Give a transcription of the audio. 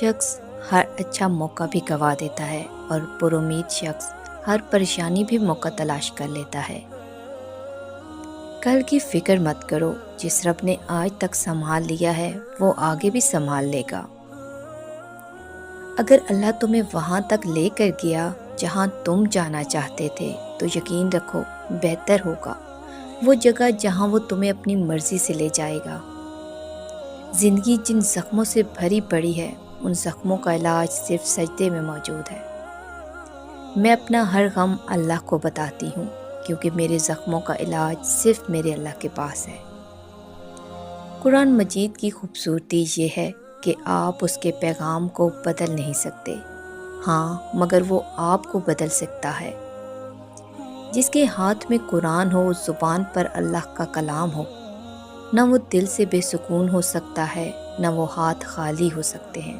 شخص ہر اچھا موقع بھی گنوا دیتا ہے اور پر امید شخص ہر پریشانی بھی موقع تلاش کر لیتا ہے۔ کل کی فکر مت کرو، جس رب نے آج تک سنبھال لیا ہے وہ آگے بھی سنبھال لے گا۔ اگر اللہ تمہیں وہاں تک لے کر گیا جہاں تم جانا چاہتے تھے تو یقین رکھو بہتر ہوگا وہ جگہ جہاں وہ تمہیں اپنی مرضی سے لے جائے گا۔ زندگی جن زخموں سے بھری پڑی ہے ان زخموں کا علاج صرف سجدے میں موجود ہے۔ میں اپنا ہر غم اللہ کو بتاتی ہوں کیونکہ میرے زخموں کا علاج صرف میرے اللہ کے پاس ہے۔ قرآن مجید کی خوبصورتی یہ ہے کہ آپ اس کے پیغام کو بدل نہیں سکتے، ہاں مگر وہ آپ کو بدل سکتا ہے۔ جس کے ہاتھ میں قرآن ہو، زبان پر اللہ کا کلام ہو، نہ وہ دل سے بے سکون ہو سکتا ہے، نہ وہ ہاتھ خالی ہو سکتے ہیں۔